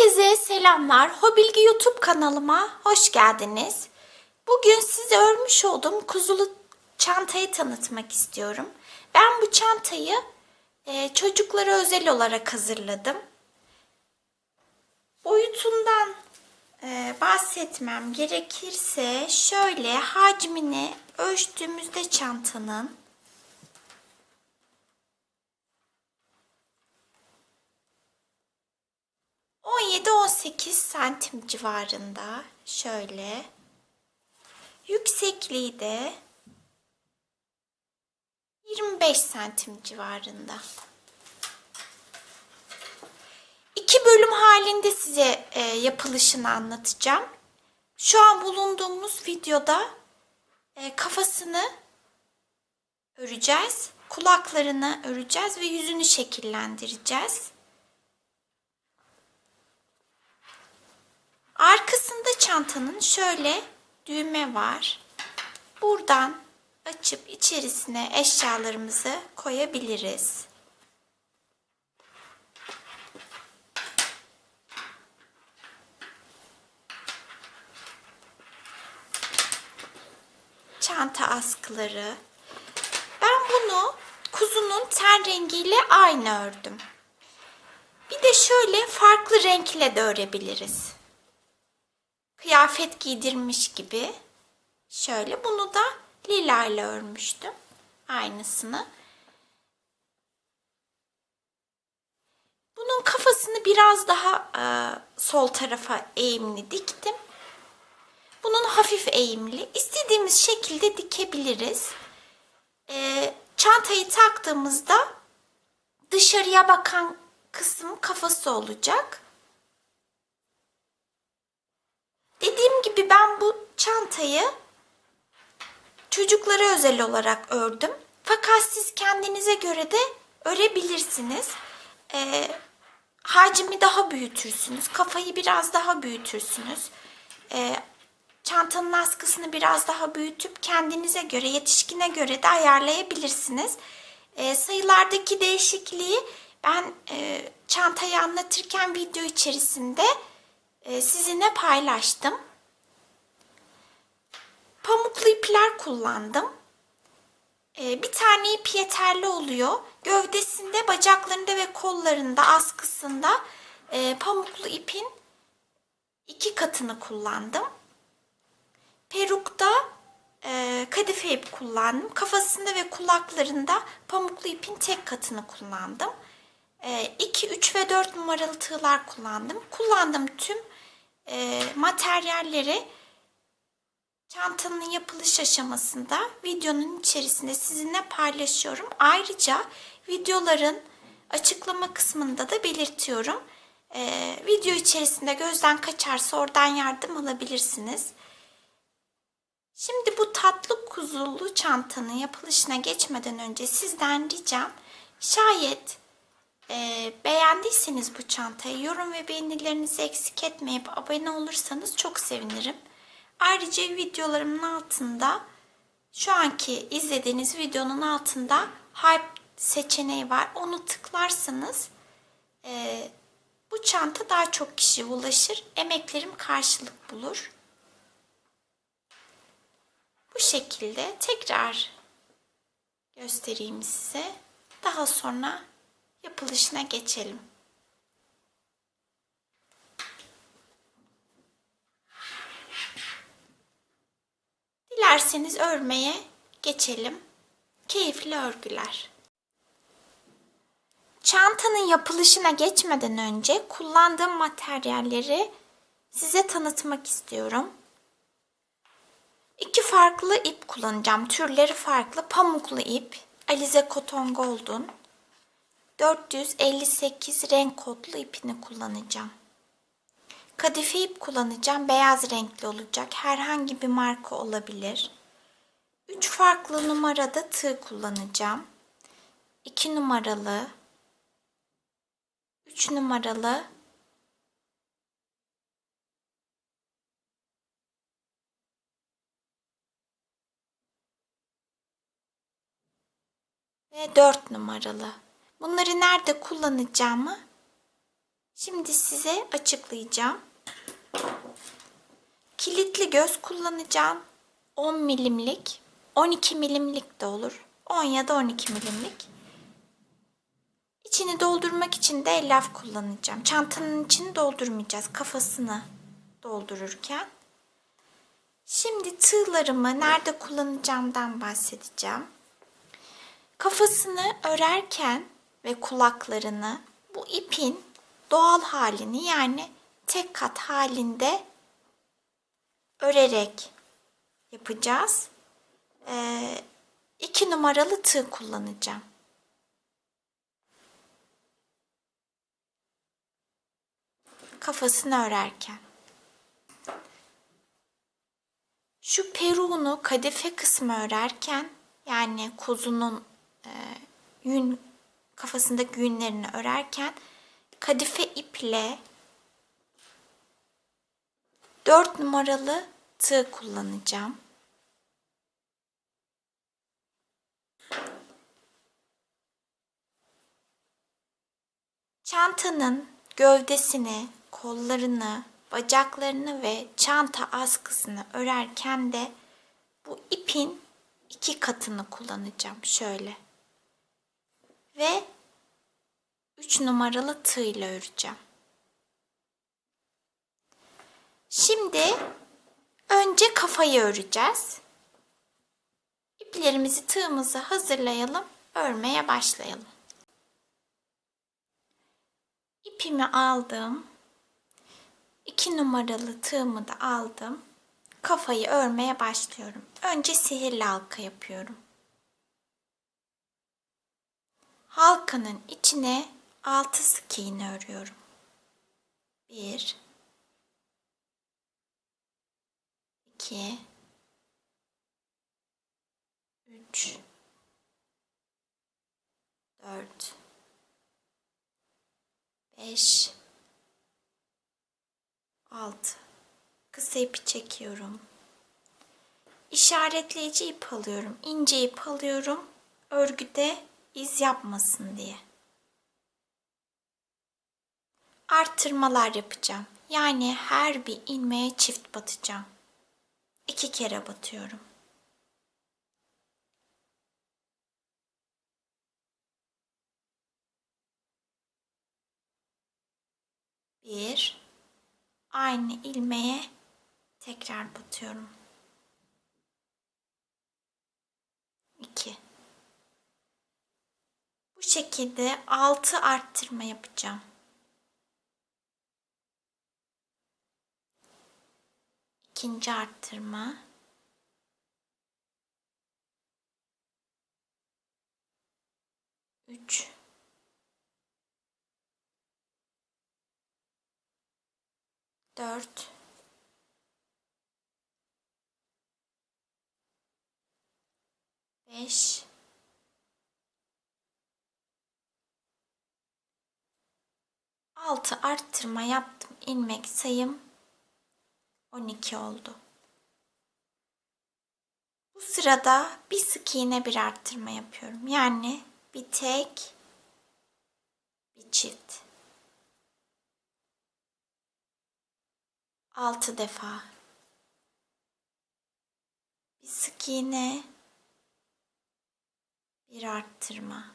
Herkese selamlar. Hobilgi YouTube kanalıma hoş geldiniz. Bugün size örmüş olduğum kuzulu çantayı tanıtmak istiyorum. Ben bu çantayı çocuklara özel olarak hazırladım. Boyutundan bahsetmem gerekirse şöyle hacmini ölçtüğümüzde çantanın 17-18 santim civarında, şöyle yüksekliği de 25 santim civarında. 2 bölüm halinde size yapılışını anlatacağım. Şu an bulunduğumuz videoda kafasını öreceğiz, kulaklarını öreceğiz ve yüzünü şekillendireceğiz. Arkasında çantanın şöyle düğme var. Buradan açıp içerisine eşyalarımızı koyabiliriz. Çanta askıları. Ben bunu kuzunun ten rengiyle aynı ördüm. Bir de şöyle farklı renkle de örebiliriz. Kıyafet giydirmiş gibi. Şöyle bunu da lila ile örmüştüm. Aynısını. Bunun kafasını biraz daha sol tarafa eğimli diktim. Bunun hafif eğimli. İstediğimiz şekilde dikebiliriz. Çantayı taktığımızda dışarıya bakan kısım kafası olacak. Dediğim gibi ben bu çantayı çocuklara özel olarak ördüm. Fakat siz kendinize göre de örebilirsiniz. Hacmi daha büyütürsünüz. Kafayı biraz daha büyütürsünüz. Çantanın askısını biraz daha büyütüp kendinize göre, yetişkine göre de ayarlayabilirsiniz. Sayılardaki değişikliği ben çantayı anlatırken video içerisinde sizinle paylaştım. Pamuklu ipler kullandım. Bir tane ip yeterli oluyor. Gövdesinde, bacaklarında ve kollarında, askısında pamuklu ipin 2 katını kullandım. Perukta kadife ip kullandım. Kafasında ve kulaklarında pamuklu ipin tek katını kullandım. 2, 3 ve 4 numaralı tığlar kullandım. Kullandığım tüm materyalleri çantanın yapılış aşamasında videonun içerisinde sizinle paylaşıyorum. Ayrıca videoların açıklama kısmında da belirtiyorum. Video içerisinde gözden kaçarsa oradan yardım alabilirsiniz. Şimdi bu tatlı kuzulu çantanın yapılışına geçmeden önce sizden ricam, şayet beğendiyseniz bu çantayı yorum ve beğenilerinizi eksik etmeyip abone olursanız çok sevinirim. Ayrıca videolarımın altında, şu anki izlediğiniz videonun altında hype seçeneği var. Onu tıklarsanız bu çanta daha çok kişiye ulaşır. Emeklerim karşılık bulur. Bu şekilde tekrar göstereyim size. Daha sonra yapılışına geçelim. Dilerseniz örmeye geçelim. Keyifli örgüler. Çantanın yapılışına geçmeden önce kullandığım materyalleri size tanıtmak istiyorum. 2 farklı ip kullanacağım. Türleri farklı. Pamuklu ip, Alize Cotton Gold'un 458 renk kodlu ipini kullanacağım. Kadife ip kullanacağım. Beyaz renkli olacak. Herhangi bir marka olabilir. 3 farklı numarada tığ kullanacağım. 2 numaralı, 3 numaralı, ve 4 numaralı. Bunları nerede kullanacağımı Şimdi size açıklayacağım. Kilitli göz kullanacağım. 10 milimlik, 12 milimlik de olur. 10 ya da 12 milimlik. İçini doldurmak için de elyaf kullanacağım. Çantanın içini doldurmayacağız. Kafasını doldururken. Şimdi tığlarımı nerede kullanacağımdan bahsedeceğim. Kafasını örerken ve kulaklarını bu ipin doğal halini, yani tek kat halinde örerek yapacağız. 2 numaralı tığ kullanacağım. Kafasını örerken. Şu peruğunu kadife kısmı örerken, yani kuzunun yün kafasındaki yünlerini örerken kadife iple 4 numaralı tığ kullanacağım. Çantanın gövdesini, kollarını, bacaklarını ve çanta askısını örerken de bu ipin 2 katını kullanacağım. Şöyle. Ve 3 numaralı tığ ile öreceğim. Şimdi önce kafayı öreceğiz. İplerimizi, tığımızı hazırlayalım. Örmeye başlayalım. İpimi aldım. 2 numaralı tığımı da aldım. Kafayı örmeye başlıyorum. Önce sihirli halka yapıyorum. Halkanın içine 6 sık iğne örüyorum. 1 2 3 4 5 6. Kısa ipi çekiyorum. İşaretleyici ip alıyorum. İnce ip alıyorum. Örgüde iz yapmasın diye. Arttırmalar yapacağım. Yani her bir ilmeğe çift batacağım. 2 kere batıyorum. Bir, aynı ilmeğe tekrar batıyorum. 2. Bu şekilde 6 arttırma yapacağım. İkinci arttırma. 3. 4. 5. 6 arttırma yaptım. İlmek sayım 12 oldu. Bu sırada bir sık iğne, bir arttırma yapıyorum. Yani bir tek, bir çift. 6 defa. Bir sık iğne, bir arttırma.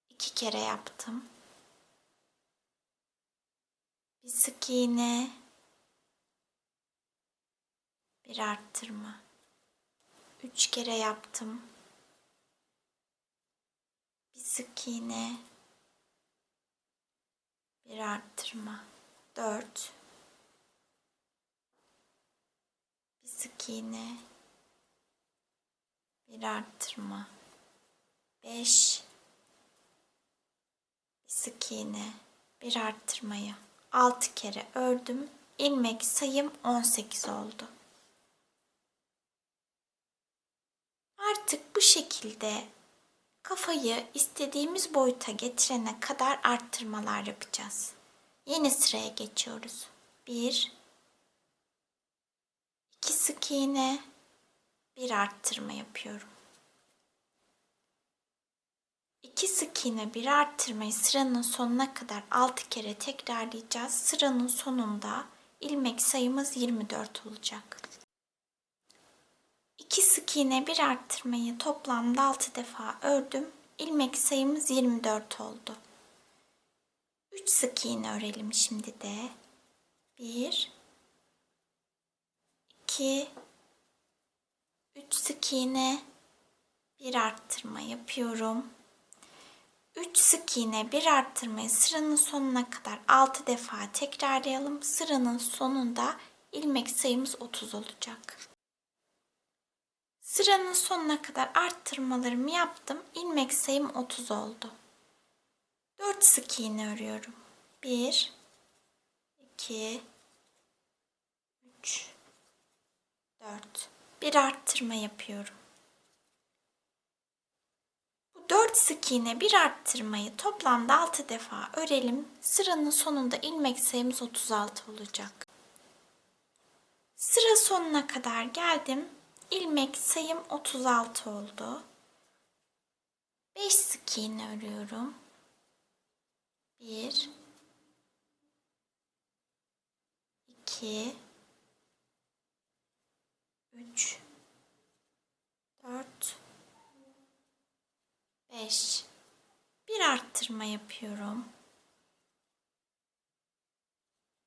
2 kere yaptım. Bir sık iğne, bir arttırma. 3 kere yaptım. Bir sık iğne, bir arttırma. 4. Bir sık iğne, bir arttırma. 5. Bir sık iğne, bir arttırmayı 6 kere ördüm. İlmek sayım 18 oldu. Artık bu şekilde kafayı istediğimiz boyuta getirene kadar arttırmalar yapacağız. Yeni sıraya geçiyoruz. 1, 2 sık iğne, bir arttırma yapıyorum. 2 sık sık iğne bir arttırmayı sıranın sonuna kadar 6 kere tekrarlayacağız. Sıranın sonunda ilmek sayımız 24 olacak. 2 sık iğne bir arttırmayı toplamda 6 defa ördüm. İlmek sayımız 24 oldu. 3 sık iğne örelim şimdi de. 1 2 3 sık iğne bir arttırma yapıyorum. 3 sık iğne bir arttırmayı sıranın sonuna kadar 6 defa tekrarlayalım. Sıranın sonunda ilmek sayımız 30 olacak. Sıranın sonuna kadar arttırmalarımı yaptım. İlmek sayım 30 oldu. 4 sık iğne örüyorum. 1 2 3 4 bir arttırma yapıyorum. Bu 4 sık iğne bir arttırmayı toplamda 6 defa örelim. Sıranın sonunda ilmek sayımız 36 olacak. Sıra sonuna kadar geldim. İlmek sayım 36 oldu. 5 sık iğne örüyorum. 1 2 3 4 5 bir arttırma yapıyorum.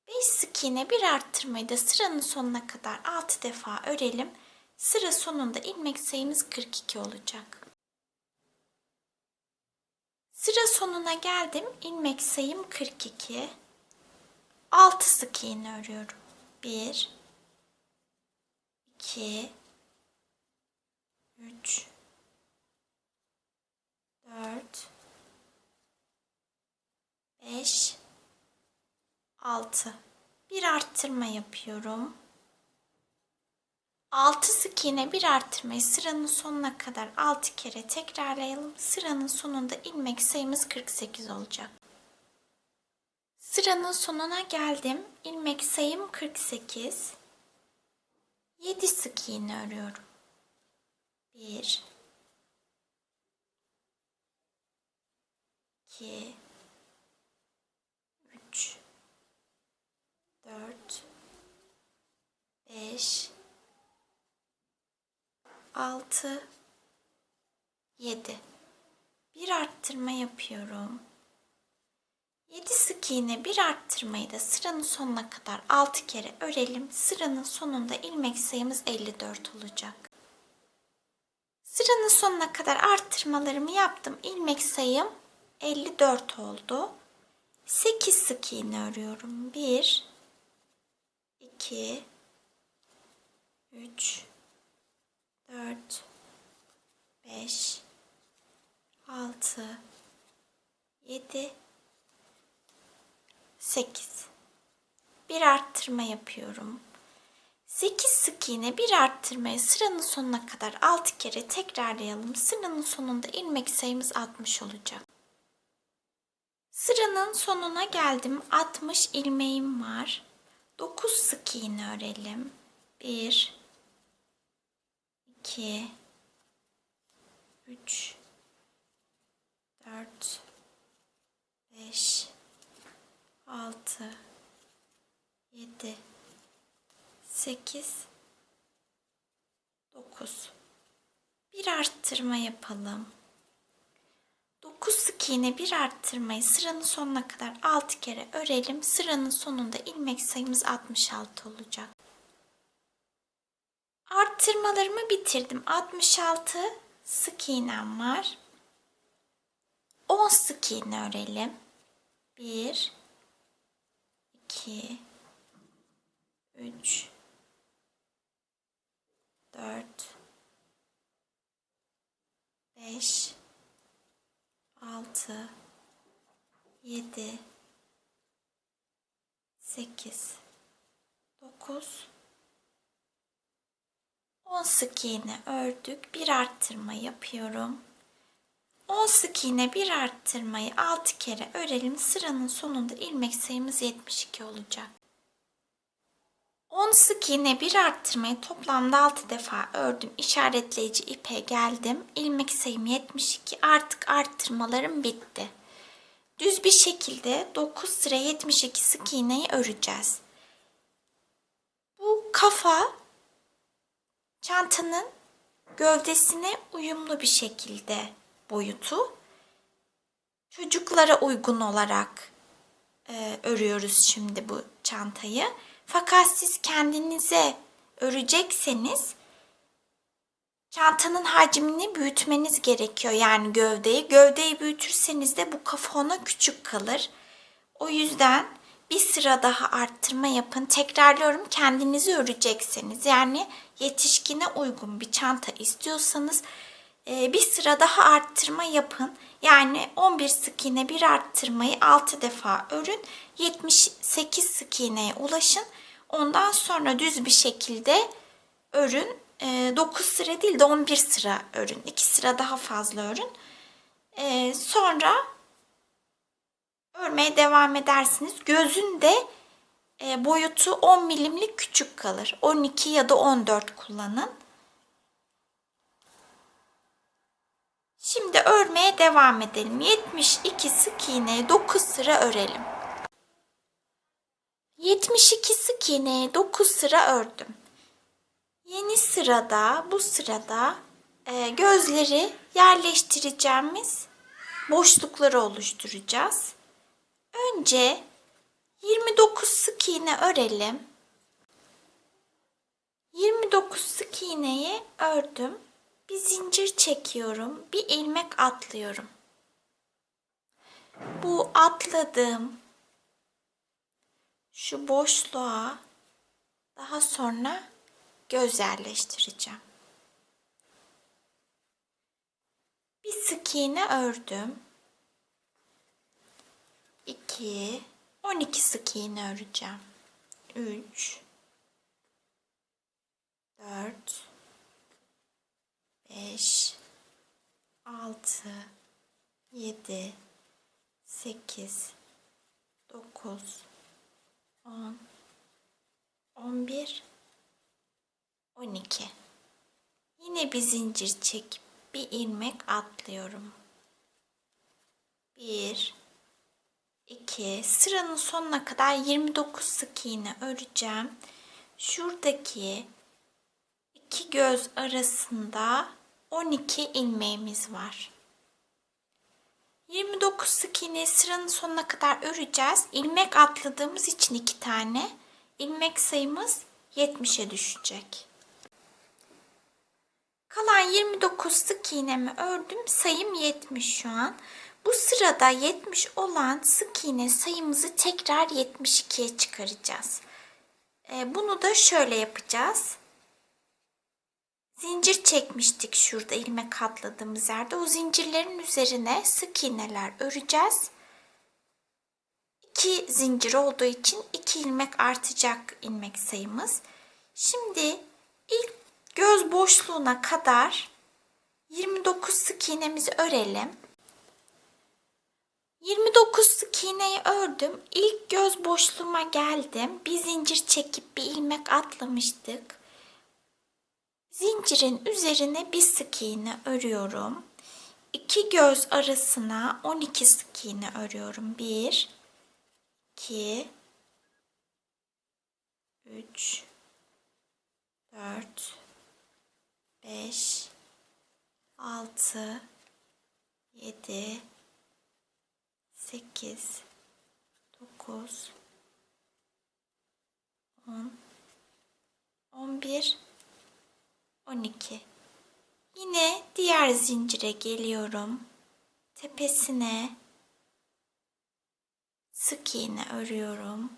5 sık iğne bir arttırmayı da sıranın sonuna kadar 6 defa örelim. Sıra sonunda ilmek sayımız 42 olacak. Sıra sonuna geldim. İlmek sayım 42. 6 sık iğne örüyorum. 1 2 3 4 5 6 bir arttırma yapıyorum. 6 sık iğne bir arttırmayı sıranın sonuna kadar 6 kere tekrarlayalım. Sıranın sonunda ilmek sayımız 48 olacak. Sıranın sonuna geldim. İlmek sayım 48. 7 sık iğne örüyorum. 1 2 3 4 5 6 7 bir arttırma yapıyorum. 7 sık iğne bir arttırmayı da sıranın sonuna kadar 6 kere örelim. Sıranın sonunda ilmek sayımız 54 olacak. Sıranın sonuna kadar arttırmalarımı yaptım. İlmek sayım 54 oldu. 8 sık iğne örüyorum. 1 2 3 4 5 6 7 8 bir arttırma yapıyorum. 8 sık iğne bir arttırmayı sıranın sonuna kadar 6 kere tekrarlayalım. Sıranın sonunda ilmek sayımız 60 olacak. Sıranın sonuna geldim. 60 ilmeğim var. 9 sık iğne örelim. 1 2 3 4 5 6 7 8 9 bir arttırma yapalım. 9 sık iğne bir arttırmayı sıranın sonuna kadar 6 kere örelim. Sıranın sonunda ilmek sayımız 66 olacak. Arttırmalarımı bitirdim. 66 sık iğnem var. 10 sık iğne örelim. 1 2 3 4 5 6 7 8 9 10 sık iğne ördük. Bir arttırma yapıyorum. 10 sık iğne bir arttırmayı 6 kere örelim. Sıranın sonunda ilmek sayımız 72 olacak. 10 sık iğne bir arttırmayı toplamda 6 defa ördüm. İşaretleyici ipe geldim. İlmek sayım 72. Artık arttırmalarım bitti. Düz bir şekilde 9 sıra 72 sık iğneyi öreceğiz. Bu kafa çantanın gövdesine uyumlu bir şekilde boyutu. Çocuklara uygun olarak örüyoruz şimdi bu çantayı. Fakat siz kendinize örecekseniz çantanın hacmini büyütmeniz gerekiyor. Yani gövdeyi. Gövdeyi büyütürseniz de bu kafa ona küçük kalır. O yüzden bir sıra daha arttırma yapın. Tekrarlıyorum, kendinizi örecekseniz. Yani yetişkine uygun bir çanta istiyorsanız bir sıra daha arttırma yapın. Yani 11 sık iğne bir arttırmayı 6 defa örün. 78 sık iğneye ulaşın. Ondan sonra düz bir şekilde örün. 9 sıra değil de 11 sıra örün. 2 sıra daha fazla örün. Sonra örmeye devam edersiniz. Gözün de boyutu 10 milimlik küçük kalır. 12 ya da 14 kullanın. Şimdi örmeye devam edelim. 72 sık iğneye 9 sıra örelim. 72 sık iğneye 9 sıra ördüm. Yeni sırada, bu sırada gözleri yerleştireceğimiz boşlukları oluşturacağız. Önce 29 sık iğne örelim. 29 sık iğneyi ördüm. Bir zincir çekiyorum. Bir ilmek atlıyorum. Bu atladığım şu boşluğa daha sonra göz yerleştireceğim. Bir sık iğne ördüm. 2, 12 sık iğne öreceğim. 3, 4, 5, 6, 7, 8, 9, 10, 11, 12. Yine bir zincir çekip bir ilmek atlıyorum. 1, 2, sıranın sonuna kadar 29 sık iğne öreceğim. Şuradaki iki göz arasında 12 ilmeğimiz var. 29 sık iğneyi sıranın sonuna kadar öreceğiz. İlmek atladığımız için 2 tane. İlmek sayımız 70'e düşecek. Kalan 29 sık iğnemi ördüm. Sayım 70 şu an. Bu sırada 70 olan sık iğne sayımızı tekrar 72'ye çıkaracağız. Bunu da şöyle yapacağız. Zincir çekmiştik şurada ilmek atladığımız yerde. O zincirlerin üzerine sık iğneler öreceğiz. 2 zincir olduğu için 2 ilmek artacak ilmek sayımız. Şimdi ilk göz boşluğuna kadar 29 sık iğnemizi örelim. 29 sık iğneyi ördüm. İlk göz boşluğuma geldim. Bir zincir çekip bir ilmek atlamıştık. Zincirin üzerine bir sık iğne örüyorum. 2 göz arasına 12 sık iğne örüyorum. 1, 2, 3, 4, 5, 6, 7, 8, 9, 10, 11, 12. Yine diğer zincire geliyorum. Tepesine sık iğne örüyorum.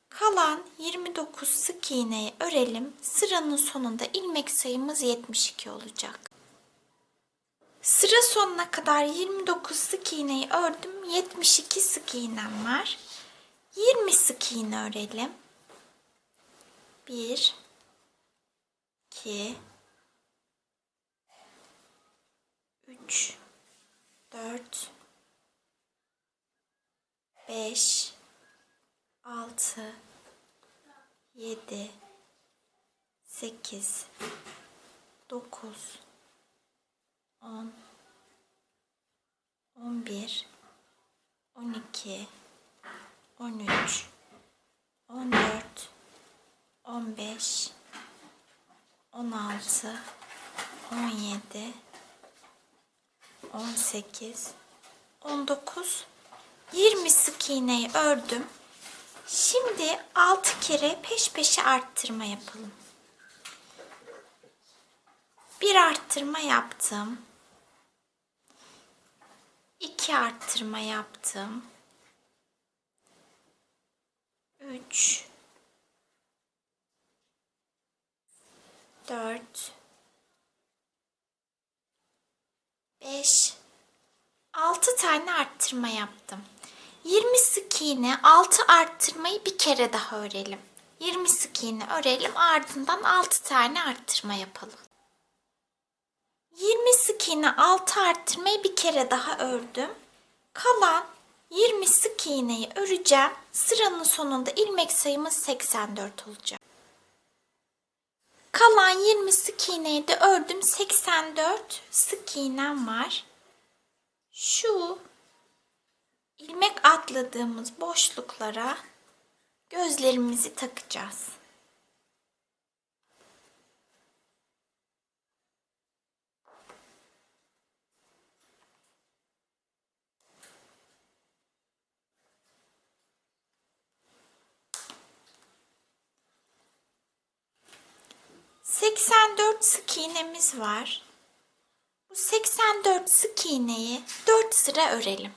Kalan 29 sık iğneyi örelim. Sıranın sonunda ilmek sayımız 72 olacak. Sıra sonuna kadar 29 sık iğneyi ördüm. 72 sık iğnem var. 20 sık iğne örelim. 1, 2, 3, 4, 5, 6, 7, 8, 9, 10, 11, 12, 13, 14, 15, 16, 17, 18, 19, 20 sık iğneyi ördüm. Şimdi 6 kere peş peşe arttırma yapalım. Bir arttırma yaptım. 2 arttırma yaptım. 3, 4, 5, 6 tane arttırma yaptım. 20 sık iğne 6 arttırmayı bir kere daha örelim. 20 sık iğne örelim, ardından 6 tane arttırma yapalım. 20 sık iğne 6 arttırmayı bir kere daha ördüm. Kalan 20 sık iğneyi öreceğim. Sıranın sonunda ilmek sayımız 84 olacak. Kalan 20 sık iğneyi de ördüm. 84 sık iğnem var. Şu ilmek atladığımız boşluklara gözlerimizi takacağız. ...84 sık iğnemiz var. Bu 84 sık iğneyi 4 sıra örelim.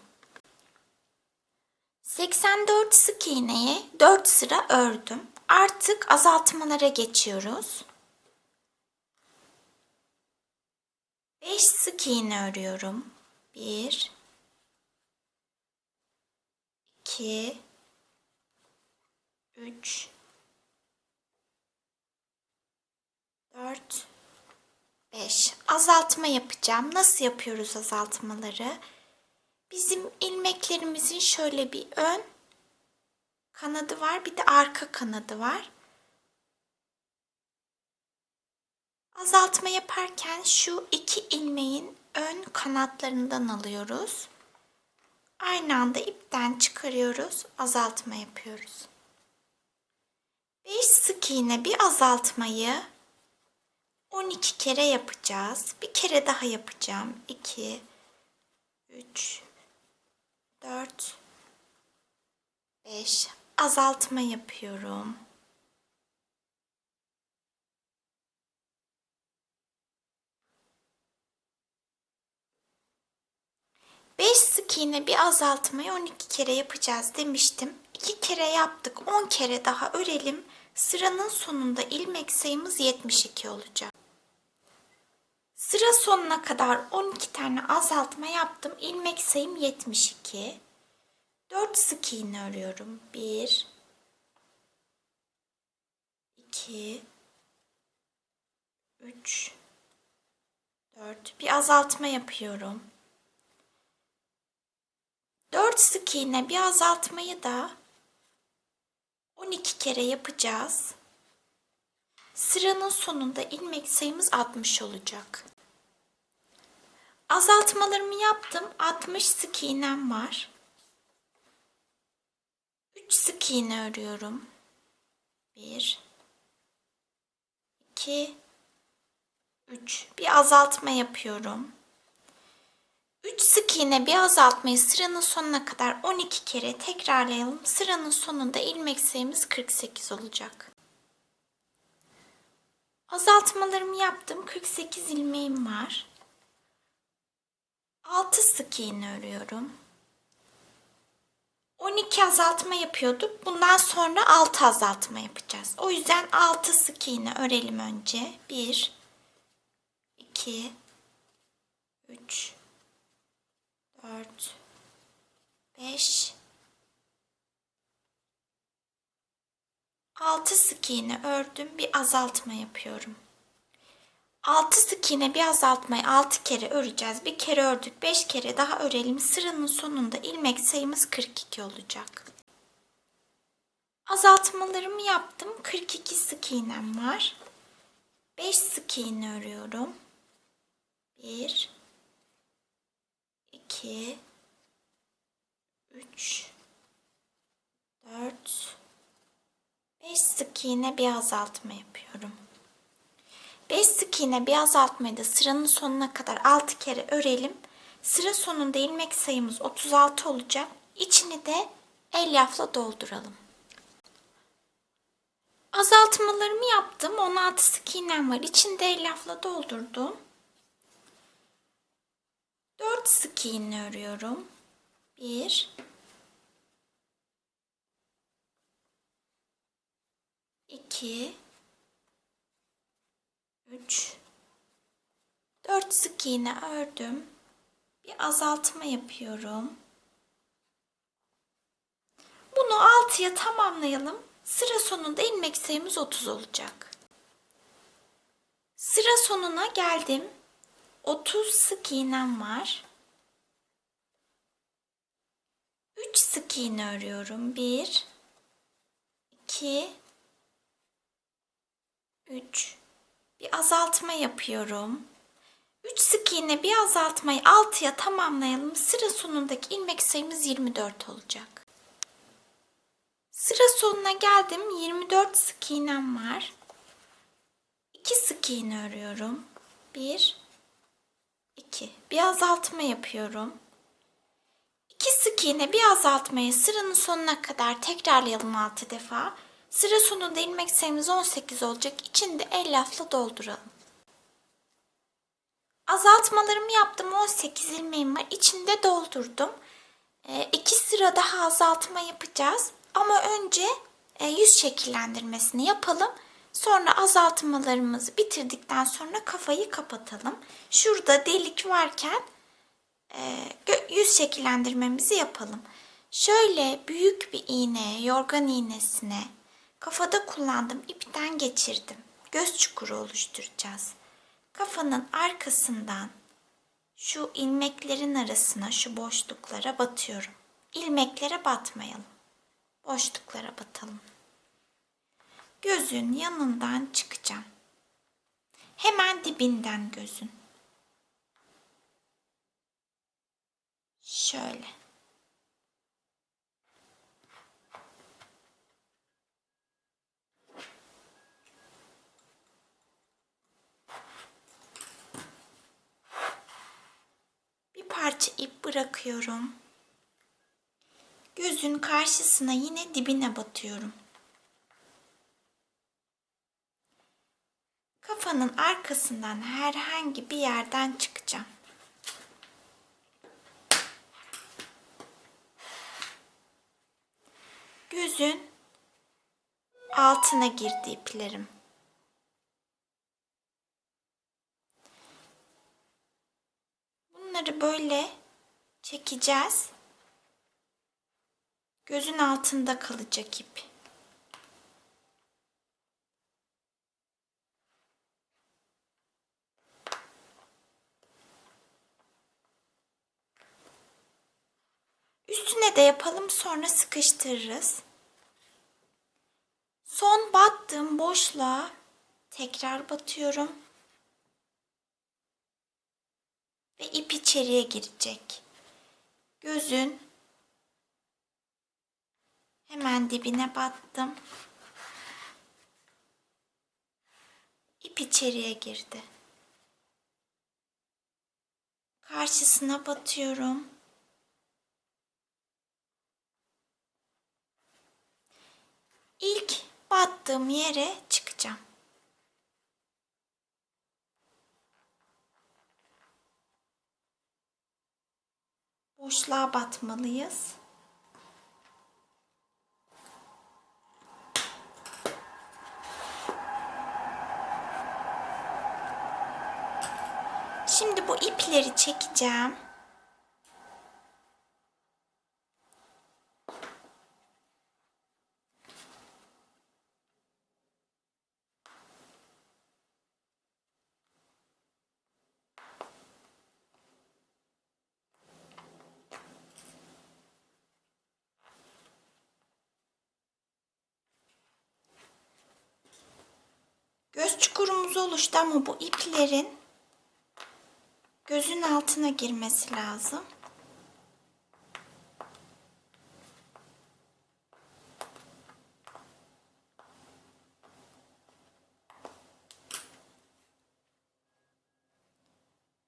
84 sık iğneyi 4 sıra ördüm. Artık azaltmalara geçiyoruz. 5 sık iğne örüyorum. 1, 2, 3, 4, 5. Azaltma yapacağım. Nasıl yapıyoruz azaltmaları? Bizim ilmeklerimizin şöyle bir ön kanadı var, bir de arka kanadı var. Azaltma yaparken şu iki ilmeğin ön kanatlarından alıyoruz. Aynı anda ipten çıkarıyoruz, azaltma yapıyoruz. 5 sık iğne bir azaltmayı 12 kere yapacağız. Bir kere daha yapacağım. 2, 3, 4, 5. Azaltma yapıyorum. Beş sık iğne bir azaltmayı 12 kere yapacağız demiştim. 2 kere yaptık. 10 kere daha örelim. Sıranın sonunda ilmek sayımız 72 olacak. Sıra sonuna kadar 12 tane azaltma yaptım. İlmek sayım 72. 4 sık iğne örüyorum. 1, 2, 3, 4. Bir azaltma yapıyorum. 4 sık iğne bir azaltmayı da 12 kere yapacağız. Sıranın sonunda ilmek sayımız 60 olacak. Azaltmalarımı yaptım. 60 sık iğnem var. 3 sık iğne örüyorum. 1, 2, 3. Bir azaltma yapıyorum. 3 sık iğne bir azaltmayı sıranın sonuna kadar 12 kere tekrarlayalım. Sıranın sonunda ilmek sayımız 48 olacak. Azaltmalarımı yaptım. 48 ilmeğim var. 6 sık iğne örüyorum. 12 azaltma yapıyorduk. Bundan sonra 6 azaltma yapacağız. O yüzden 6 sık iğne örelim önce. 1, 2, 3, 4, 5, 6 sık iğne ördüm. Bir azaltma yapıyorum. 6 sık iğne bir azaltmayı 6 kere öreceğiz. Bir kere ördük. 5 kere daha örelim. Sıranın sonunda ilmek sayımız 42 olacak. Azaltmalarımı yaptım. 42 sık iğnem var. 5 sık iğne örüyorum. 1 2 3 4 5 sık iğne bir azaltma yapıyorum. 5 sık iğne bir azaltmayı da sıranın sonuna kadar 6 kere örelim. Sıra sonunda ilmek sayımız 36 olacak. İçini de elyafla dolduralım. Azaltmalarımı yaptım. 16 sık iğnem var. İçini de elyafla doldurdum. 4 sık iğne örüyorum. 1 2 3 4 sık iğne ördüm. Bir azaltma yapıyorum. Bunu 6'ya tamamlayalım. Sıra sonunda ilmek sayımız 30 olacak. Sıra sonuna geldim. 30 sık iğnem var. 3 sık iğne örüyorum. 1 2 3 bir azaltma yapıyorum. 3 sık iğne bir azaltmayı 6'ya tamamlayalım. Sıra sonundaki ilmek sayımız 24 olacak. Sıra sonuna geldim. 24 sık iğnem var. 2 sık iğne örüyorum. 1 2 bir azaltma yapıyorum. 2 sık iğne bir azaltmayı sıranın sonuna kadar tekrarlayalım 6 defa. Sıra sonunda ilmek sayımız 18 olacak. İçini de elyafla dolduralım. Azaltmalarımı yaptım. 18 ilmeğim var. İçinde doldurdum. 2 sıra daha azaltma yapacağız. Ama önce yüz şekillendirmesini yapalım. Sonra azaltmalarımızı bitirdikten sonra kafayı kapatalım. Şurada delik varken yüz şekillendirmemizi yapalım. Şöyle büyük bir iğneye, yorgan iğnesine kafada kullandığım ipten geçirdim. Göz çukuru oluşturacağız. Kafanın arkasından şu ilmeklerin arasına, şu boşluklara batıyorum. İlmeklere batmayalım. Boşluklara batalım. Gözün yanından çıkacağım. Hemen dibinden gözün. Şöyle. Bir parça ip bırakıyorum. Gözün karşısına yine dibine batıyorum. Kafanın arkasından herhangi bir yerden çıkacağım. Gözün altına girdi iplerim. Bunları böyle çekeceğiz. Gözün altında kalacak ip. Üstüne de yapalım, sonra sıkıştırırız. Son battığım boşluğa tekrar batıyorum. Ve ip içeriye girecek. Gözün hemen dibine battım. İp içeriye girdi. Karşısına batıyorum. İlk battığım yere çıkacağım. Boşluğa batmalıyız. Şimdi bu ipleri çekeceğim. göz çukurumuz oluştu ama bu iplerin gözün altına girmesi lazım.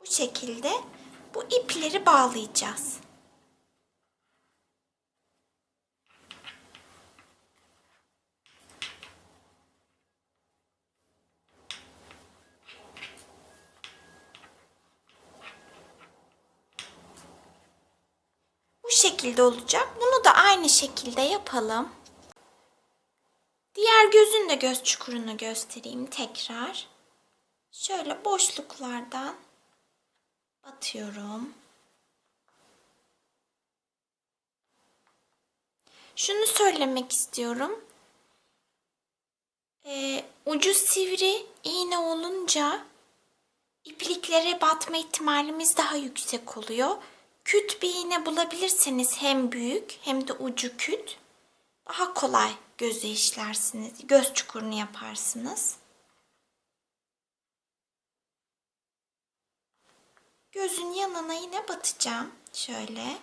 Bu şekilde bu ipleri bağlayacağız. Bu şekilde olacak. Bunu da aynı şekilde yapalım. Diğer gözün de göz çukurunu göstereyim tekrar. Şöyle boşluklardan batıyorum. Şunu söylemek istiyorum. Ucu sivri iğne olunca ipliklere batma ihtimalimiz daha yüksek oluyor. Küt bir iğne bulabilirseniz hem büyük hem de ucu küt, daha kolay göze işlersiniz. Göz çukurunu yaparsınız. Gözün yanına yine batacağım. Şöyle.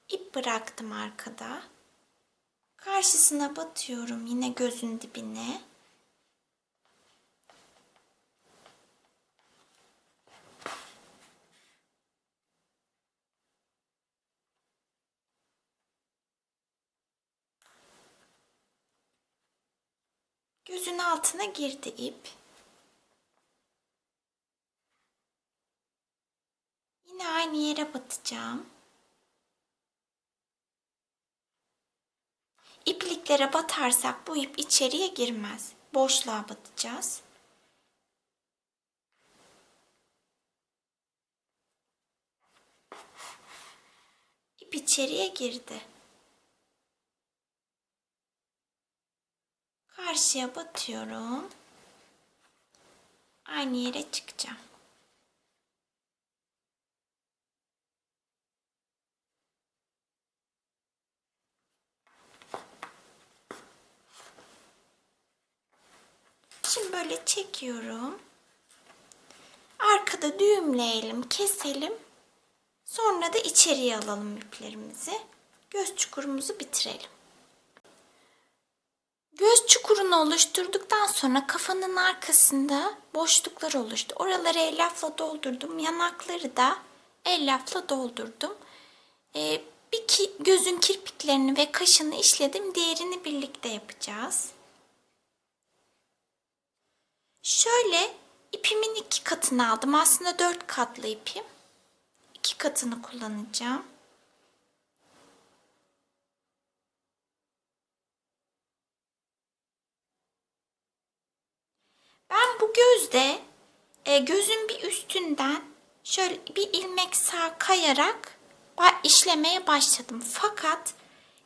İp bıraktım arkada. Karşısına batıyorum yine gözün dibine. Gözün altına girdi ip. Yine aynı yere batacağım. İpliklere batarsak bu ip içeriye girmez. Boşluğa batacağız. İp içeriye girdi. Karşıya batıyorum. Aynı yere çıkacağım. Şimdi böyle çekiyorum. Arkada düğümleyelim, keselim. Sonra da içeriye alalım iplerimizi. Göz çukurumuzu bitirelim. Göz çukurunu oluşturduktan sonra kafanın arkasında boşluklar oluştu. Oraları elyafla doldurdum. Yanakları da elyafla doldurdum. Gözün kirpiklerini ve kaşını işledim. Diğerini birlikte yapacağız. Şöyle ipimin 2 katını aldım. Aslında 4 katlı ipim. 2 katını kullanacağım. Ben bu gözde gözün bir üstünden şöyle bir ilmek sağa kayarak işlemeye başladım. Fakat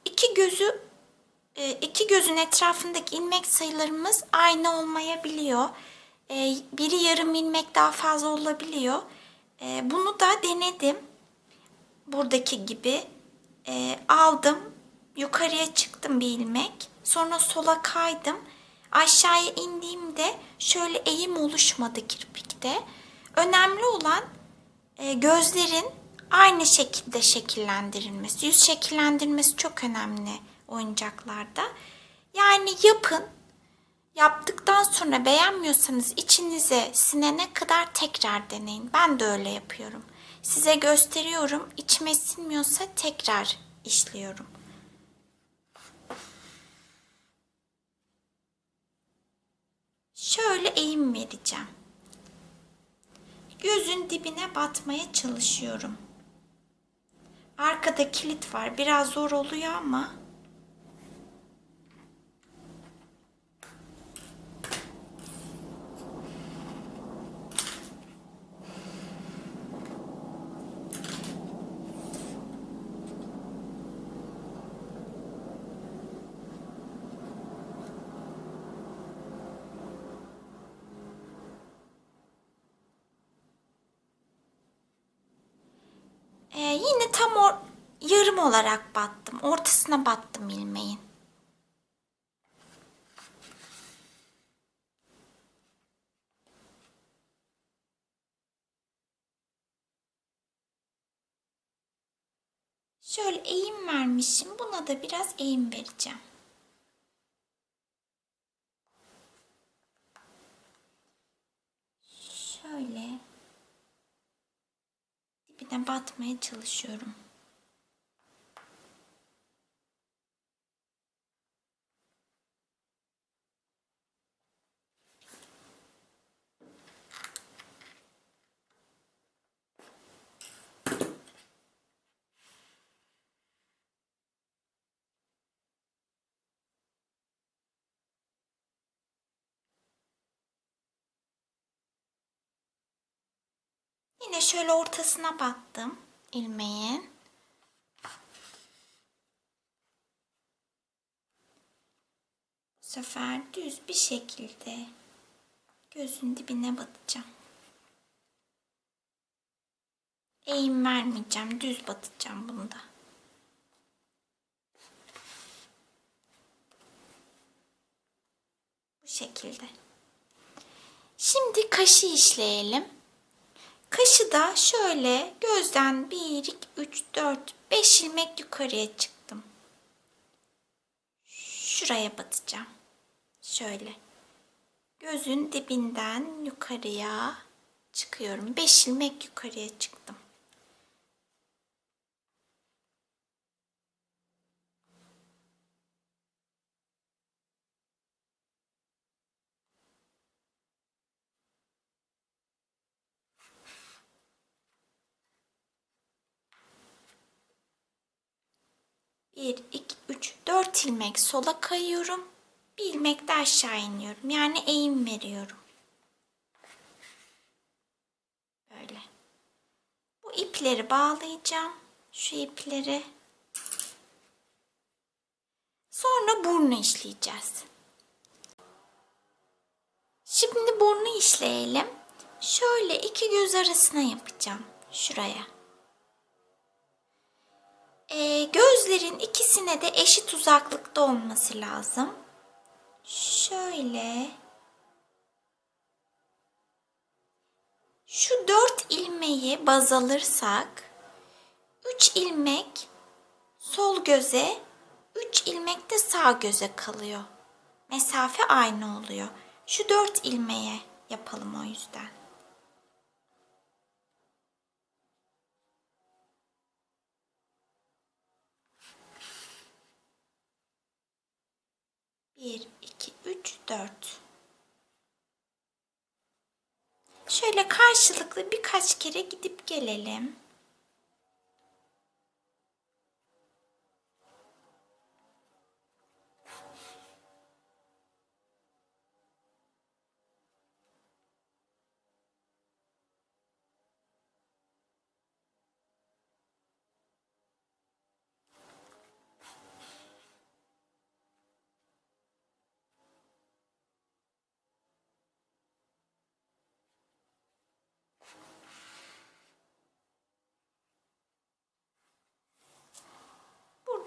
iki gözün etrafındaki ilmek sayılarımız aynı olmayabiliyor. Biri yarım ilmek daha fazla olabiliyor. Bunu da denedim. Buradaki gibi aldım. Yukarıya çıktım bir ilmek. Sonra sola kaydım. Aşağıya indiğimde şöyle eğim oluşmadı kirpikte. Önemli olan gözlerin aynı şekilde şekillendirilmesi. Yüz şekillendirmesi çok önemli oyuncaklarda. Yani yapın. Yaptıktan sonra beğenmiyorsanız içinize sinene kadar tekrar deneyin. Ben de öyle yapıyorum. Size gösteriyorum. İçime sinmiyorsa tekrar işliyorum. Şöyle eğim vereceğim. Gözün dibine batmaya çalışıyorum. Arkada kilit var. Biraz zor oluyor ama yarım olarak battım. Ortasına battım ilmeğin. Şöyle eğim vermişim. Buna da biraz eğim vereceğim. Şöyle dibine batmaya çalışıyorum. Yine şöyle ortasına battım ilmeğin. Bu sefer düz bir şekilde gözün dibine batacağım. Eğim vermeyeceğim, düz batacağım bunda. Bu şekilde. Şimdi kaşı işleyelim. Kaşı da şöyle gözden 1, 2, 3, 4, 5 ilmek yukarıya çıktım. Şuraya batacağım. Şöyle. Gözün dibinden yukarıya çıkıyorum. 5 ilmek yukarıya çıktım. Bir, iki, üç, 4 ilmek sola kayıyorum. Bir ilmek de aşağı iniyorum. Yani eğim veriyorum. Böyle. Bu ipleri bağlayacağım. Şu ipleri. Sonra burnu işleyeceğiz. Şimdi burnu işleyelim. Şöyle iki göz arasına yapacağım. Şuraya. Gözlerin ikisine de eşit uzaklıkta olması lazım. Şöyle. Şu 4 ilmeği baz alırsak 3 ilmek sol göze, 3 ilmek de sağ göze kalıyor. Mesafe aynı oluyor. Şu 4 ilmeğe yapalım o yüzden. Bir, iki, üç, 4. Şöyle karşılıklı birkaç kere gidip gelelim.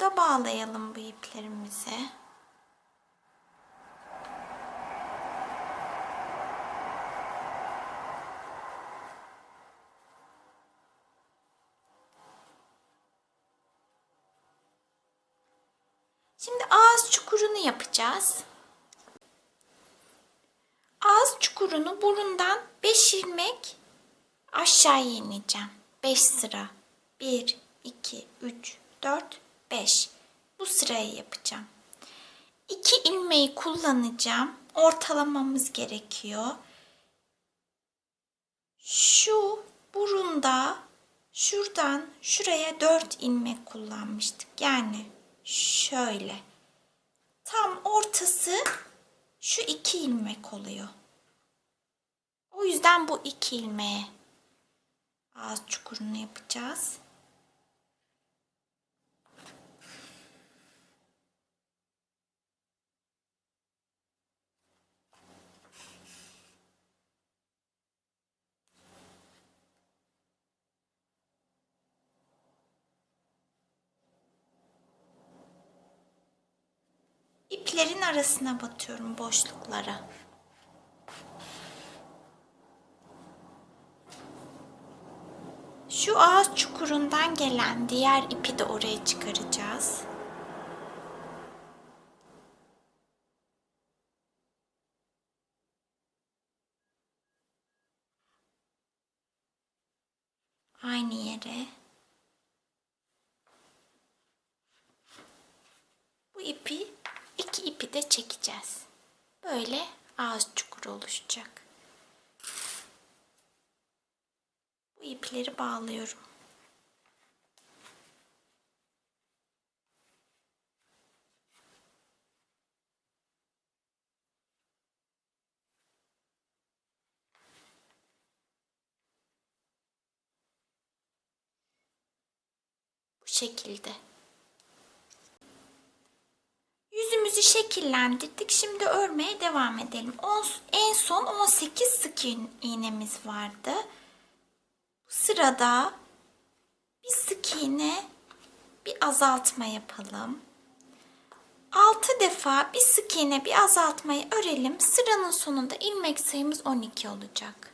Burada bağlayalım bu iplerimizi. Şimdi ağız çukurunu yapacağız. Ağız çukurunu burundan 5 ilmek aşağıya ineceğim. 5 sıra. 1, 2, 3, 4, 5. Bu sırayı yapacağım. 2 ilmeği kullanacağım. Ortalamamız gerekiyor. Şu burunda şuradan şuraya 4 ilmek kullanmıştık. Yani şöyle. Tam ortası şu 2 ilmek oluyor. O yüzden bu 2 ilmeğe ağız çukurunu yapacağız. iplerin arasına batıyorum, boşluklara. Şu ağız çukurundan gelen diğer ipi de oraya çıkaracağız. Aynı yere. Bu iki ipi de çekeceğiz. Böyle ağız çukuru oluşacak. Bu ipleri bağlıyorum. Bu şekilde. Yüzümüzü şekillendirdik. Şimdi örmeye devam edelim. En son 18 sık iğnemiz vardı. Bu sırada bir sık iğne, bir azaltma yapalım. 6 defa bir sık iğne, bir azaltmayı örelim. Sıranın sonunda ilmek sayımız 12 olacak.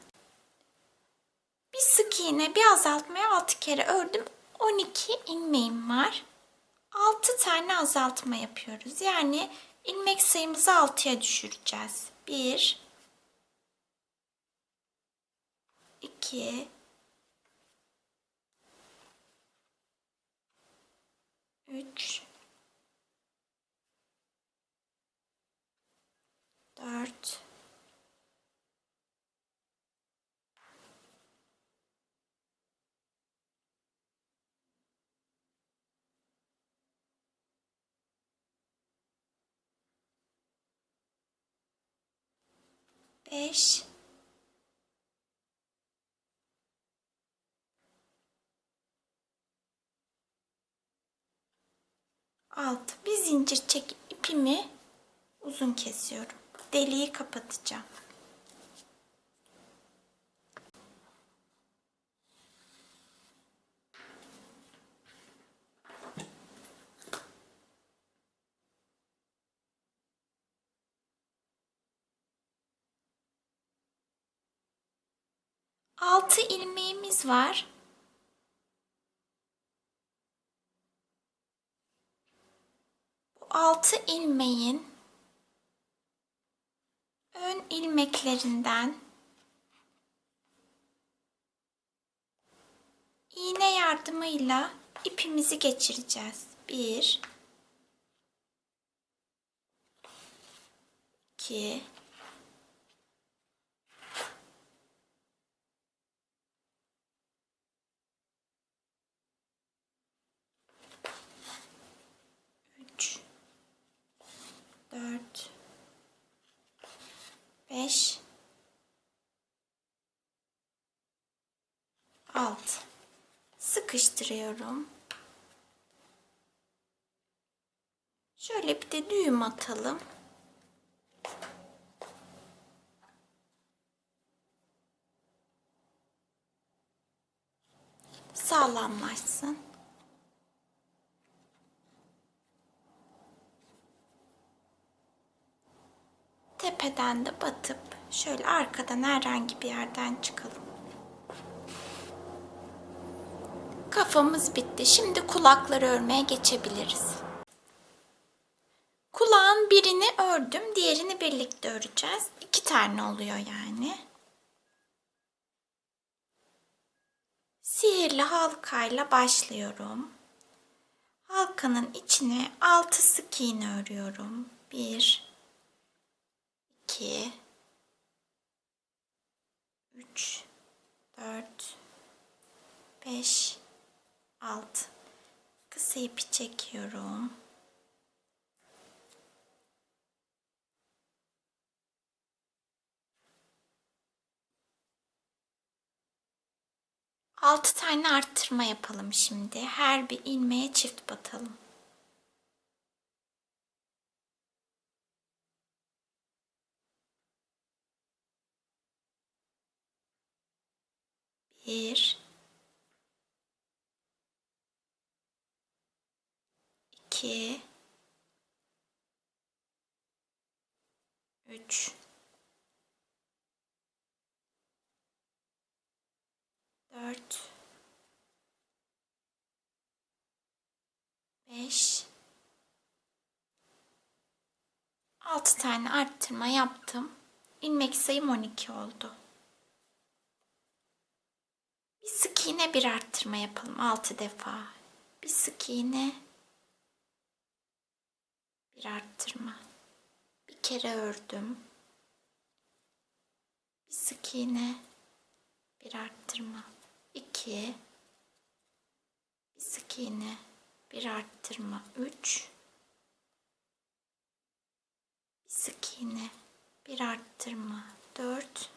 Bir sık iğne, bir azaltmayı 6 kere ördüm. 12 ilmeğim var. 6 tane azaltma yapıyoruz. Yani ilmek sayımızı 6'ya düşüreceğiz. 1 2 3 4 5 6. Bir zincir çekip ipimi uzun kesiyorum. Deliği kapatacağım. Altı ilmeğimiz var. Bu 6 ilmeğin ön ilmeklerinden iğne yardımıyla ipimizi geçireceğiz. 1 2 3 4 5 6. Sıkıştırıyorum. Şöyle bir de düğüm atalım. Sağlamlaşsın. Tepeden de batıp şöyle arkadan herhangi bir yerden çıkalım. Kafamız bitti. Şimdi kulakları örmeye geçebiliriz. Kulağın birini ördüm, diğerini birlikte öreceğiz. 2 tane oluyor yani. Sihirli halkayla başlıyorum. Halkanın içine 6 sık iğne örüyorum. 1 2 3 4 5 6. Kısa ipi çekiyorum. Altı tane arttırma yapalım şimdi. Her bir ilmeğe çift batalım. Bir, iki, 3, 4, 5, 6 tane arttırma yaptım. İlmek sayım 12 oldu. Bir sık iğne, bir arttırma yapalım 6 defa. Bir sık iğne, bir arttırma. Bir kere ördüm. Bir sık iğne, bir arttırma. 2, bir sık iğne, bir arttırma. 3, bir sık iğne, bir arttırma. 4,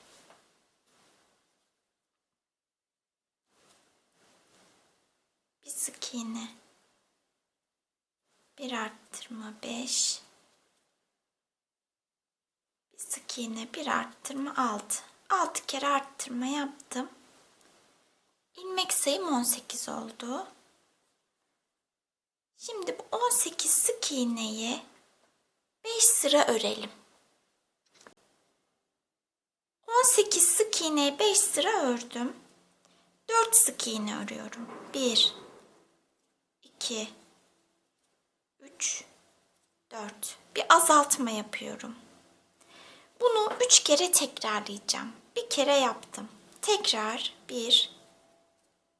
bir sık iğne, bir arttırma. 5, bir sık iğne, bir arttırma. 6. 6 kere arttırma yaptım. İlmek sayım 18 oldu. Şimdi bu 18 sık iğneyi 5 sıra örelim. 18 sık iğneyi 5 sıra ördüm. 4 sık iğne örüyorum. 1, 2, 3, 4. Bir azaltma yapıyorum. Bunu 3 kere tekrarlayacağım. Bir kere yaptım. Tekrar 1,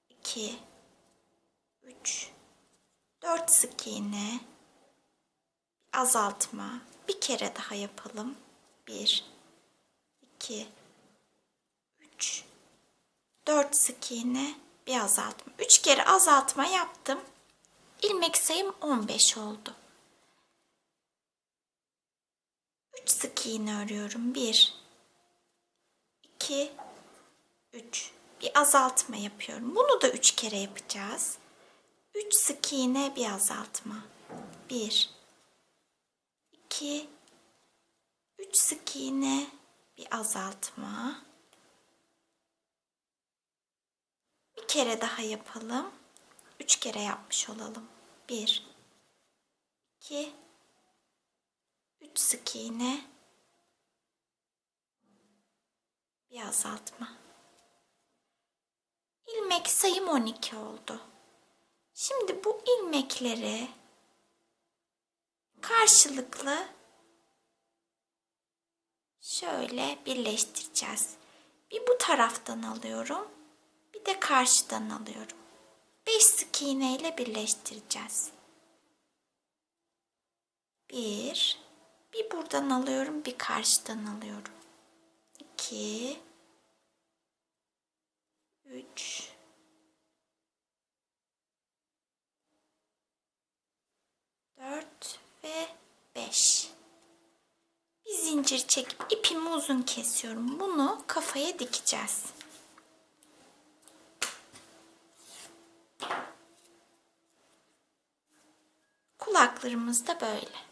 2, 3, 4 sık iğne, azaltma. Bir kere daha yapalım. 1, 2, 3, 4 sık iğne, bir azaltma. 3 kere azaltma yaptım. İlmek sayım 15 oldu. 3 sık iğne örüyorum. 1, 2, 3. Bir azaltma yapıyorum. Bunu da 3 kere yapacağız. 3 sık iğne, bir azaltma. 1, 2, 3 sık iğne, bir azaltma. Bir kere daha yapalım. 3 kere yapmış olalım. 1, 2, 3 sık iğne, bir azaltma. İlmek sayım 12 oldu. Şimdi bu ilmekleri karşılıklı şöyle birleştireceğiz. Bir bu taraftan alıyorum, bir de karşıdan alıyorum. 5 sık iğne ile birleştireceğiz. Bir buradan alıyorum, bir karşıdan alıyorum. 2, 3, 4 ve 5. Bir zincir çekip ipimi uzun kesiyorum. Bunu kafaya dikeceğiz. Kulaklarımız da böyle.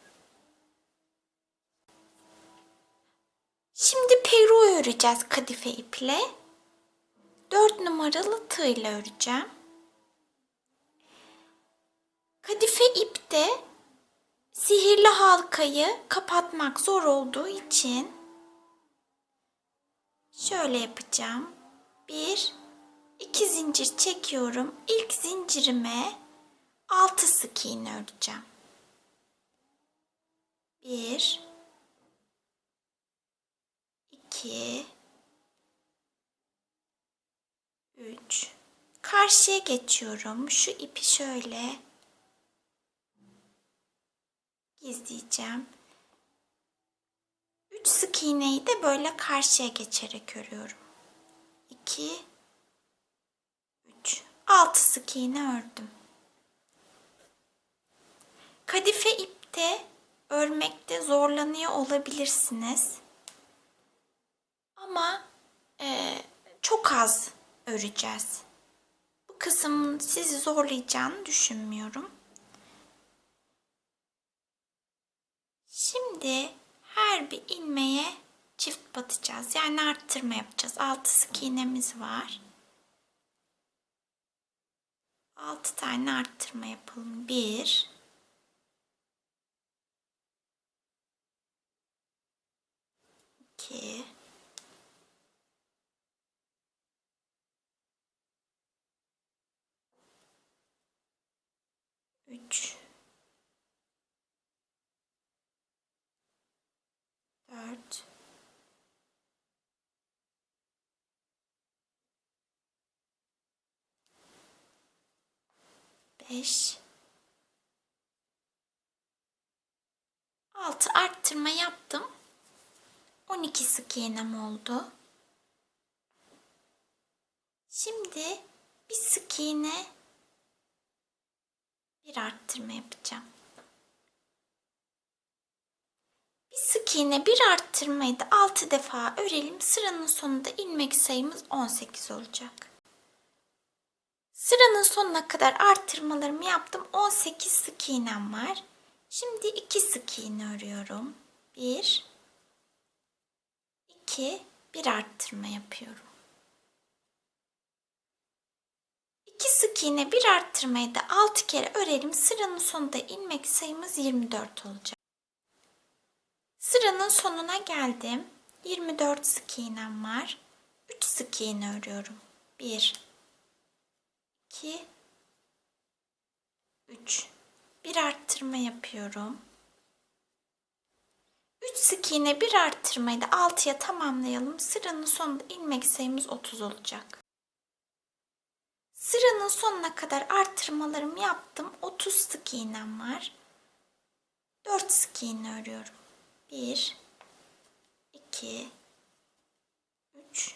Şimdi peru öreceğiz kadife iple. 4 numaralı tığ ile öreceğim. Kadife ipte sihirli halkayı kapatmak zor olduğu için şöyle yapacağım. 1, 2 zincir çekiyorum. İlk zincirime 6 sık iğne öreceğim. 1, 2, 3. Karşıya geçiyorum. Şu ipi şöyle gizleyeceğim. 3 sık iğneyi de böyle karşıya geçerek örüyorum. 2, 3. 6 sık iğne ördüm. Kadife ipte örmekte zorlanıyor olabilirsiniz. Ama çok az öreceğiz. Bu kısmın sizi zorlayacağını düşünmüyorum. Şimdi her bir ilmeğe çift batacağız. Yani arttırma yapacağız. 6 sık iğnemiz var. 6 tane arttırma yapalım. 1, 2, 3, 4, 5, 6 arttırma yaptım. 12 sık iğnem oldu. Şimdi bir sık iğne, bir arttırma yapacağım. Bir sık iğne, bir arttırmayı da 6 defa örelim. Sıranın sonunda ilmek sayımız 18 olacak. Sıranın sonuna kadar arttırmalarımı yaptım. 18 sık iğnem var. Şimdi 2 sık iğne örüyorum. 1, 2, bir arttırma yapıyorum. 2 sık iğne, bir arttırmayı da 6 kere örelim. Sıranın sonunda ilmek sayımız 24 olacak. Sıranın sonuna geldim. 24 sık iğnem var. 3 sık iğne örüyorum. 1, 2, 3. Bir arttırma yapıyorum. 3 sık iğne, bir arttırmayı da 6'ya tamamlayalım. Sıranın sonunda ilmek sayımız 30 olacak. Sıranın sonuna kadar arttırmalarımı yaptım. 30 sık iğnem var. 4 sık iğne örüyorum. 1, 2, 3,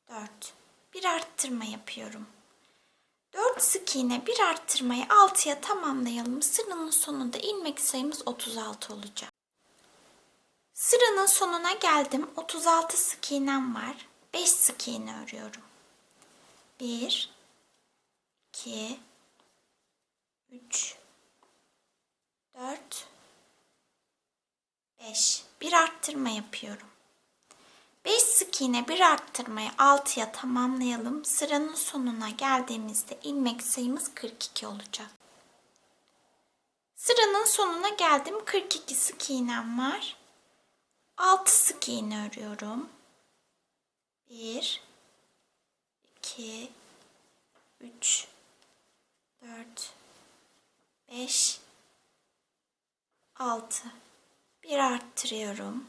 4. Bir arttırma yapıyorum. 4 sık iğne, bir arttırmayı 6'ya tamamlayalım. Sıranın sonunda ilmek sayımız 36 olacak. Sıranın sonuna geldim. 36 sık iğnem var. 5 sık iğne örüyorum. 1, 2, 3, 4, 5. Bir arttırma yapıyorum. 5 sık iğne, bir arttırmayı 6'ya tamamlayalım. Sıranın sonuna geldiğimizde ilmek sayımız 42 olacak. Sıranın sonuna geldim. 42 sık iğnem var. 6 sık iğne örüyorum. 1, 2, 3, 4, 5, 6. Bir arttırıyorum.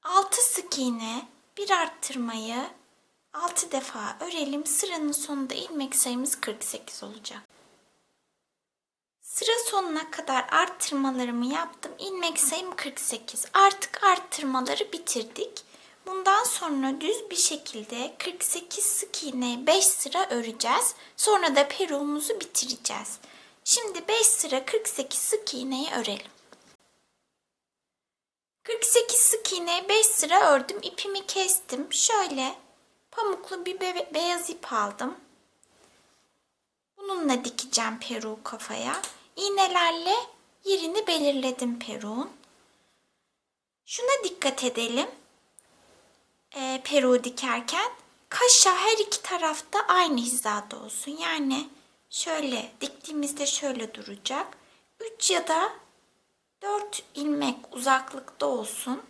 6 sık iğne, bir arttırmayı 6 defa örelim. Sıranın sonunda ilmek sayımız 48 olacak. Sıra sonuna kadar arttırmalarımı yaptım. İlmek sayım 48. Artık arttırmaları bitirdik. Bundan sonra düz bir şekilde 48 sık iğneyi 5 sıra öreceğiz. Sonra da peruğumuzu bitireceğiz. Şimdi 5 sıra 48 sık iğneyi örelim. 48 sık iğneyi 5 sıra ördüm. İpimi kestim. Şöyle pamuklu bir beyaz ip aldım. Bununla dikeceğim peruğu kafaya. İğnelerle yerini belirledim peruğun. Şuna dikkat edelim. Peruğu dikerken kaşa her iki tarafta aynı hizada olsun. Yani şöyle diktiğimizde şöyle duracak. 3 ya da 4 ilmek uzaklıkta olsun.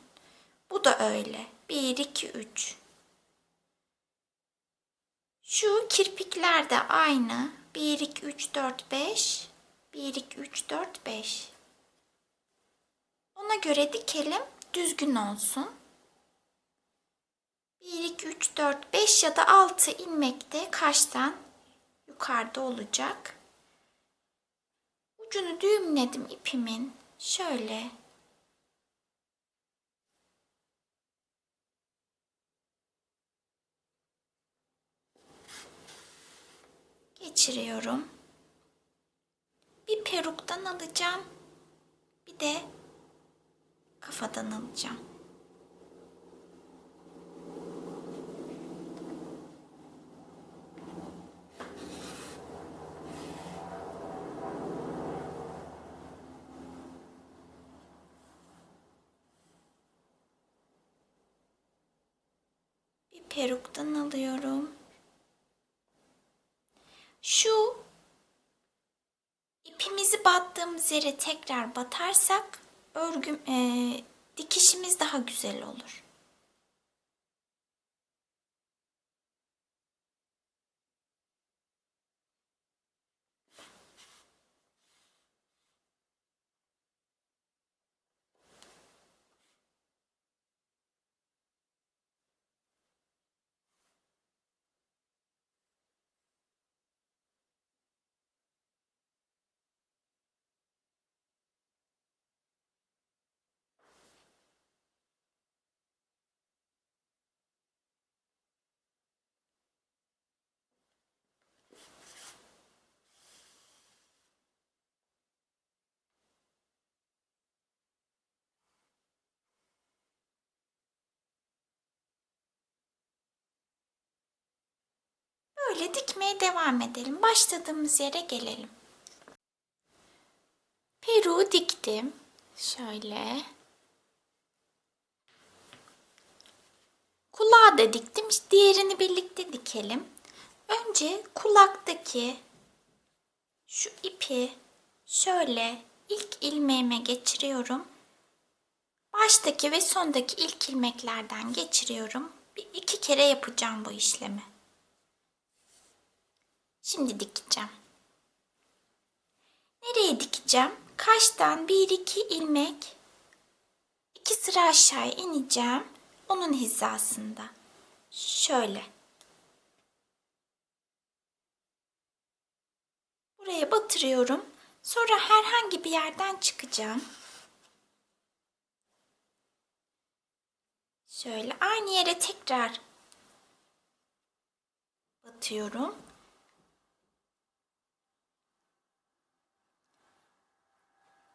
Bu da öyle. 1, 2, 3. Şu kirpikler de aynı. 1, 2, 3, 4, 5. 1, 2, 3, 4, 5. Ona göre dikelim. Düzgün olsun. 1, 2, 3, 4, 5 ya da 6 ilmek de kaştan yukarıda olacak. Ucunu düğümledim ipimin. Şöyle. Geçiriyorum. Bir peruktan alacağım. Bir de kafadan alacağım. Bir peruktan alıyorum. Şu ipimizi battığımız yere tekrar batarsak örgü dikişimiz daha güzel olur. Böyle dikmeye devam edelim. Başladığımız yere gelelim. Peruğu diktim. Şöyle. Kulağı da diktim. Diğerini birlikte dikelim. Önce kulaktaki şu ipi şöyle ilk ilmeğime geçiriyorum. Baştaki ve sondaki ilk ilmeklerden geçiriyorum. İki kere yapacağım bu işlemi. Şimdi dikeceğim. Nereye dikeceğim? Kaştan 1-2 ilmek, 2 sıra aşağıya ineceğim. Onun hizasında. Şöyle. Buraya batırıyorum. Sonra herhangi bir yerden çıkacağım. Şöyle aynı yere tekrar batıyorum.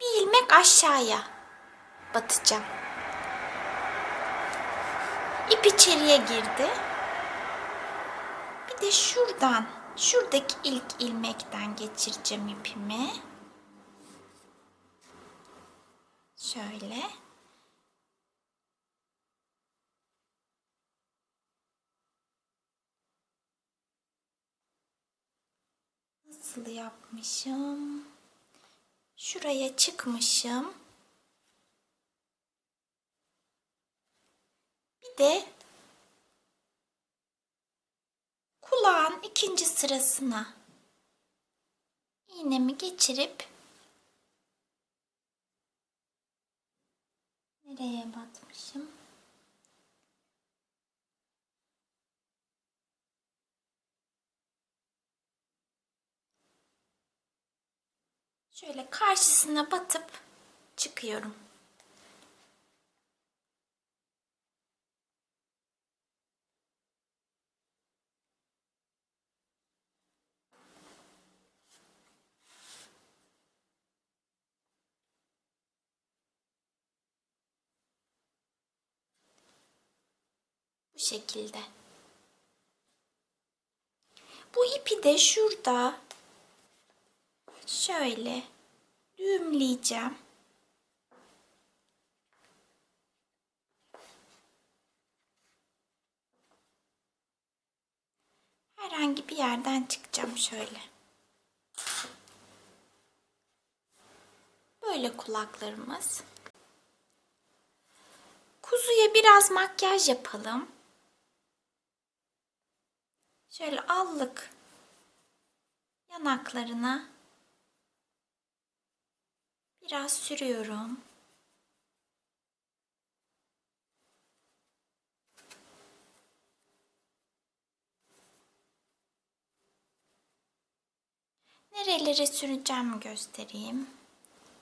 Bir ilmek aşağıya batacağım. İp içeriye girdi. Bir de şuradaki ilk ilmekten geçireceğim ipimi. Şöyle. Nasıl yapmışım? Şuraya çıkmışım. Bir de kulağın ikinci sırasına iğnemi geçirip nereye batmışım? Şöyle karşısına batıp çıkıyorum. Bu şekilde. Bu ipi de şurada şöyle düğümleyeceğim. Herhangi bir yerden çıkacağım şöyle. Böyle kulaklarımız. Kuzuya biraz makyaj yapalım. Şöyle allık yanaklarına biraz sürüyorum. Nerelere süreceğimi göstereyim.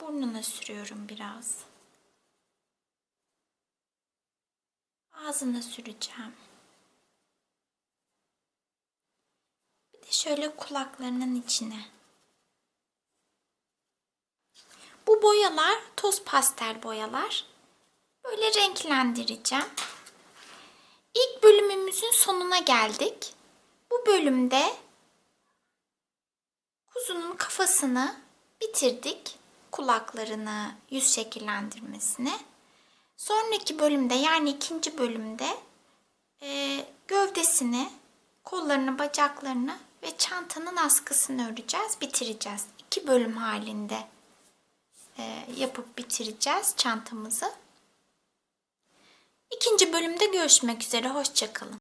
Burnuna sürüyorum biraz. Ağzına süreceğim. Bir de şöyle kulaklarının içine. Bu boyalar toz pastel boyalar. Böyle renklendireceğim. İlk bölümümüzün sonuna geldik. Bu bölümde kuzunun kafasını bitirdik. Kulaklarını, yüz şekillendirmesini. Sonraki bölümde yani ikinci bölümde gövdesini, kollarını, bacaklarını ve çantanın askısını öreceğiz, bitireceğiz. 2 bölüm halinde yapıp bitireceğiz çantamızı. İkinci bölümde görüşmek üzere. Hoşça kalın.